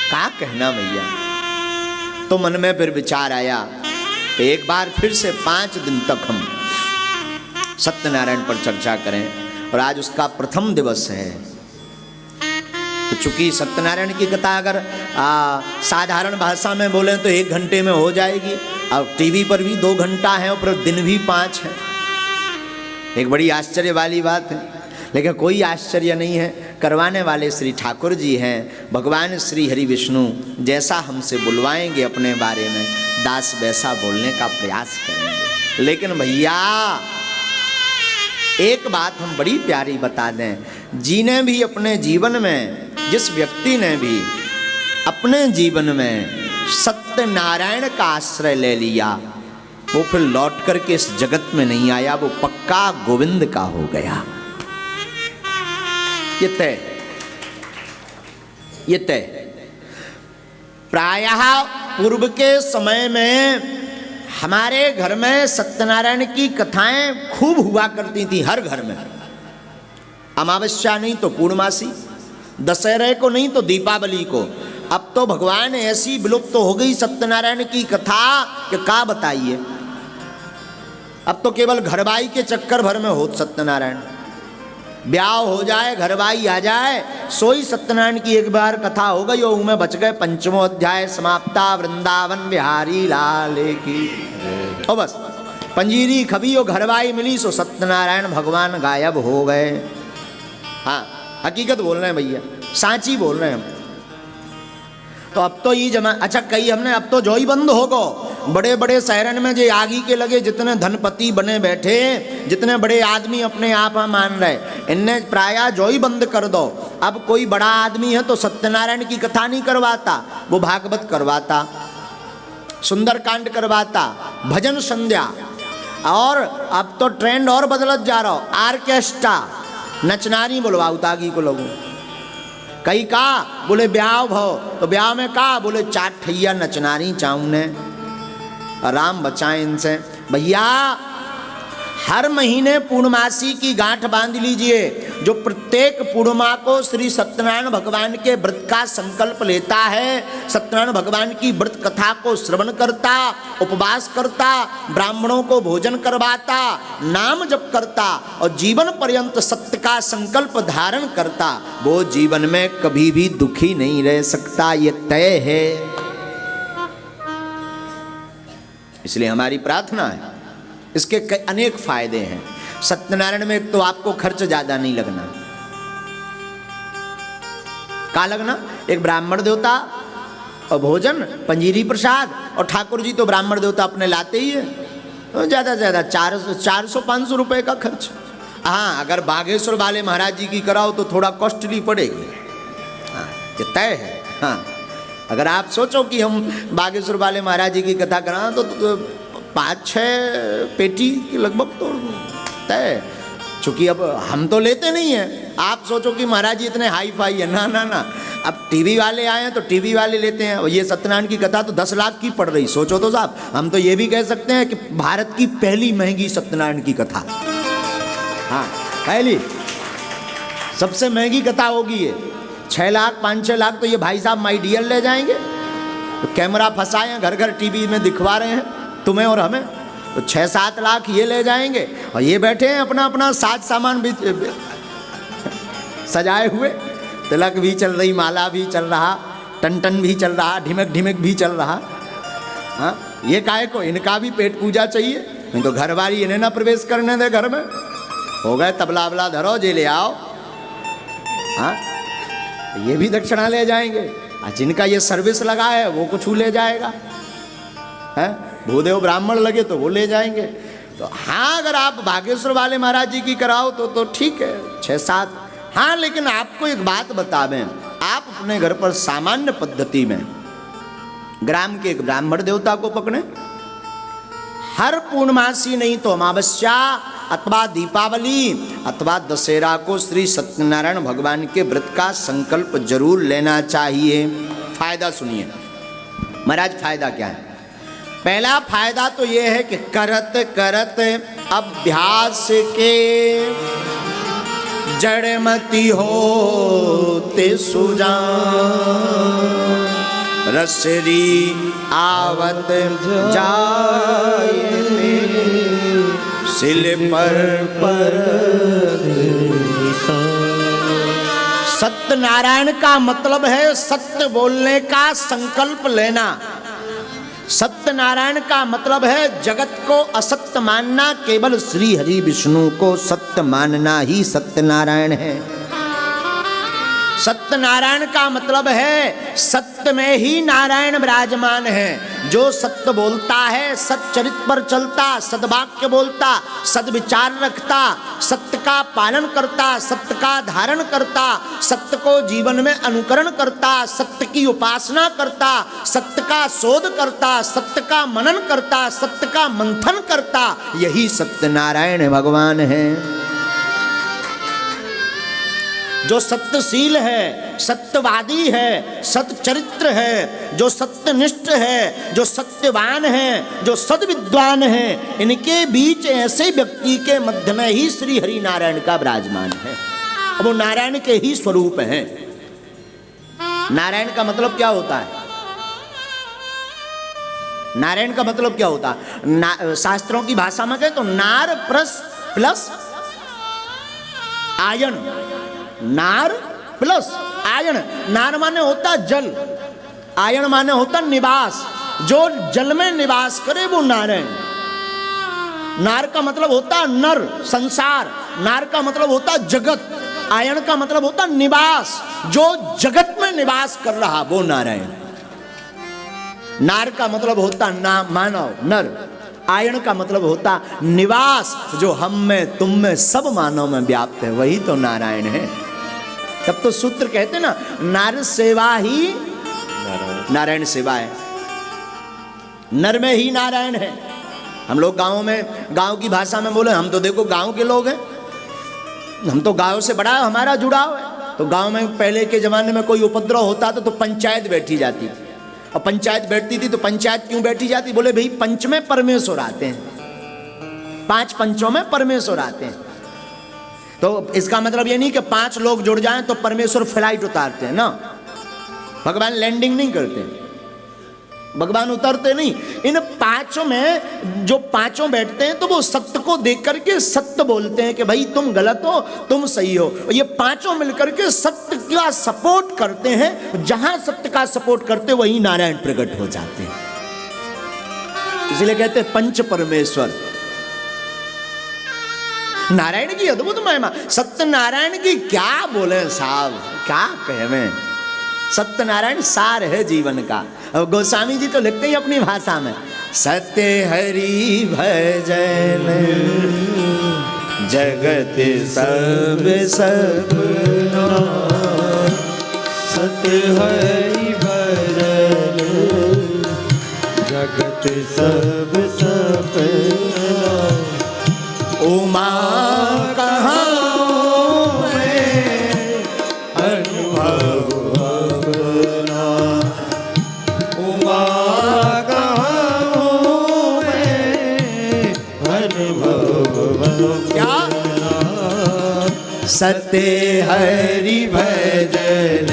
क्या कहना भैया। तो मन में फिर विचार आया, एक बार फिर से 5 दिन तक हम सत्यनारायण पर चर्चा करें, और आज उसका प्रथम दिवस है। तो चूंकि सत्यनारायण की कथा अगर साधारण भाषा में बोले तो 1 घंटे में हो जाएगी, और टीवी पर भी 2 घंटा है और दिन भी 5 है। एक बड़ी आश्चर्य वाली बात है, लेकिन कोई आश्चर्य नहीं है। करवाने वाले श्री ठाकुर जी हैं। भगवान श्री हरि विष्णु जैसा हमसे बुलवाएंगे अपने बारे में, दास वैसा बोलने का प्रयास करेंगे। लेकिन भैया एक बात हम बड़ी प्यारी बता दें, जिन्हें भी अपने जीवन में, जिस व्यक्ति ने भी अपने जीवन में सत्यनारायण का आश्रय ले लिया, वो फिर लौट करके इस जगत में नहीं आया, वो पक्का गोविंद का हो गया। ये तय। प्रायः पूर्व के समय में हमारे घर में सत्यनारायण की कथाएं खूब हुआ करती थी, हर घर में। अमावस्या नहीं तो पूर्णमासी, दशहरे को नहीं तो दीपावली को। अब तो भगवान ऐसी विलुप्त हो गई सत्यनारायण की कथा कि क्या बताइए। अब तो केवल घरवाई के चक्कर भर में हो सत्यनारायण। ब्याह हो जाए, घरवाई आ जाए, सोई सत्यनारायण की एक बार कथा हो गई और में बच गए 5वां अध्याय समाप्ता, वृंदावन बिहारी लाल की। और बस पंजीरी खबी और घरवाई मिली, सो सत्यनारायण भगवान गायब हो गए। हाँ, हकीकत बोल रहे हैं भैया, सांची बोल रहे हैं हम। तो अब तो ये अच्छा कही हमने, अब तो जो ही बंद हो गो। बड़े बड़े शहरन में जो आगे के लगे, जितने धनपति बने बैठे, जितने बड़े आदमी अपने आप मान रहे, इनने प्राय जो ही बंद कर दो। अब कोई बड़ा आदमी है तो सत्यनारायण की कथा नहीं करवाता, वो भागवत करवाता, सुंदरकांड करवाता, भजन संध्या। और अब तो ट्रेंड और बदलत जा रहा हो, ऑर्केस्ट्रा, नचनारी बुलवाऊ तागी को लोगों। कई का बोले ब्याह भव, तो ब्याह में का बोले 4 ठैया नचनारी चाहूँ ने, राम बचाएं इनसे। भैया हर महीने पूर्णमासी की गांठ बांध लीजिए। जो प्रत्येक पूर्णिमा को श्री सत्यनारायण भगवान के व्रत का संकल्प लेता है, सत्यनारायण भगवान की व्रत कथा को श्रवण करता, उपवास करता, ब्राह्मणों को भोजन करवाता, नाम जप करता और जीवन पर्यंत सत्य का संकल्प धारण करता, वो जीवन में कभी भी दुखी नहीं रह सकता। ये तय है। इसलिए हमारी प्रार्थना है। इसके अनेक फायदे हैं। सत्यनारायण में एक तो आपको खर्च ज्यादा नहीं लगना। का लगना? एक ब्राह्मण देवता और भोजन, पंजीरी प्रसाद, और ठाकुर जी तो ब्राह्मण देवता अपने लाते ही है, तो ज्यादा से ज्यादा 400-500 रुपए का खर्च। हाँ, अगर बागेश्वर वाले महाराज जी की कराओ तो थोड़ा कॉस्टली पड़ेगी। हाँ, ये तय है। हाँ, अगर आप सोचो कि हम बागेश्वर वाले महाराज जी की कथा कराएं तो 5-6 पेटी के लगभग तो तय। चूँकि अब हम तो लेते नहीं हैं। आप सोचो कि महाराज जी इतने हाई फाई है, ना ना ना। अब टीवी वाले आए हैं तो टीवी वाले लेते हैं। और ये सत्यनारायण की कथा तो 10 लाख की पड़ रही, सोचो तो साहब। हम तो ये भी कह सकते हैं कि भारत की पहली महंगी सत्यनारायण की कथा। हाँ, पहली सबसे महंगी कथा होगी ये। 6 लाख 5-6 लाख तो ये भाई साहब माई डियर ले जाएंगे। तो कैमरा फंसाए हैं, घर घर टीवी में दिखवा रहे हैं तुम्हें और हमें, तो 6-7 लाख ये ले जाएंगे। और ये बैठे हैं अपना अपना साज सामान भी सजाए हुए, तिलक भी चल रही, माला भी चल रहा, टन भी चल रहा, ढिमक ढिमक भी चल रहा। हाँ, ये काहे को? इनका भी पेट पूजा चाहिए। नहीं तो घरवाली इन्हें ना प्रवेश करने दे घर में। हो गए तबला वबला धरो, जे ले आओ। हाँ, ये भी दक्षिणा ले जाएंगे। जिनका ये सर्विस लगा है वो कुछ ले जाएगा, है भूदेव ब्राह्मण लगे तो वो ले जाएंगे। तो हाँ, अगर आप बागेश्वर वाले महाराज जी की कराओ तो ठीक है, 6-7। हाँ, लेकिन आपको एक बात बता दें, आप अपने घर पर सामान्य पद्धति में ग्राम के एक ब्राह्मण देवता को पकड़े, हर पूर्णमासी नहीं तो अमावस्या अथवा दीपावली अथवा दशहरा को श्री सत्यनारायण भगवान के व्रत का संकल्प जरूर लेना चाहिए। फायदा सुनिए महाराज, फायदा क्या है? पहला फायदा तो यह है कि करत करत अभ्यास के जड़मती होते सुजान। रसरी आवत जाए सिल पर सत्यनारायण का मतलब है सत्य बोलने का संकल्प लेना। सत्यनारायण का मतलब है जगत को असत्य मानना, केवल श्री हरि विष्णु को सत्य मानना ही सत्यनारायण है। सत्यनारायण का मतलब है सत्य में ही नारायण विराजमान है। जो सत्य बोलता है, सच्चरित पर चलता, सद्वाक्य बोलता, सद्विचार रखता, सत्य का पालन करता, सत्य का धारण करता, सत्य को जीवन में अनुकरण करता, सत्य की उपासना करता, सत्य का शोध करता, सत्य का मनन करता, सत्य का मंथन करता, यही सत्यनारायण भगवान है। जो सत्यशील है, सत्यवादी है, सतचरित्र है, जो सत्यनिष्ठ है, जो सत्यवान है, जो सद्विद्वान है, इनके बीच ऐसे व्यक्ति के मध्य में ही श्री हरि नारायण का विराजमान है। अब वो नारायण के ही स्वरूप हैं। नारायण का मतलब क्या होता है? नारायण का मतलब क्या होता है? शास्त्रों की भाषा में कहें तो नार प्लस आयन। नार प्लस आयन। नार माने होता जल, आयन माने होता निवास। जो जल में निवास करे वो नारायण। नार का मतलब होता नर, संसार। नार का मतलब होता जगत। आयन का मतलब होता निवास। जो जगत में निवास कर रहा वो नारायण। नार का मतलब होता ना मानव, नर। आयन का मतलब होता निवास। जो हम में, तुम में, सब मानव में व्याप्त है, वही तो नारायण है। तब तो सूत्र कहते ना, नार सेवा ही नारायण सेवा है। नर में ही नारायण है। हम लोग गाँव में, गाँव की भाषा में बोले, हम तो देखो गाँव के लोग हैं, हम तो गाँव से बड़ा हमारा जुड़ाव है। तो गाँव में पहले के जमाने में कोई उपद्रव होता था तो पंचायत बैठी जाती थी। और पंचायत बैठती थी तो पंचायत क्यों बैठी जाती? बोले भाई पंच में परमेश्वर आते हैं, 5 पंचों में परमेश्वर आते हैं। तो इसका मतलब ये नहीं कि 5 लोग जुड़ जाएं तो परमेश्वर फ्लाइट उतारते हैं ना। भगवान लैंडिंग नहीं करते, भगवान उतरते नहीं। इन 5 में जो 5 बैठते हैं तो वो सत्य को देख करके सत्य बोलते हैं कि भाई तुम गलत हो, तुम सही हो। ये 5 मिलकर के सत्य का सपोर्ट करते हैं। जहां सत्य का सपोर्ट करते वहीं नारायण प्रकट हो जाते हैं। इसलिए कहते हैं पंच परमेश्वर। नारायण की अद्भुत महिमा। सत्यनारायण की क्या बोले साहब, क्या कहें। सत्यनारायण सार है जीवन का। अब गोस्वामी जी तो लिखते ही अपनी भाषा में, सत्य हरि भजन जगत सब सपना, सत्य हरि भजन जगत सब सपना। उमा कहाँ में अनुभव अपना, उमा कहाँ में अनुभव क्या? सत्य हरि भजन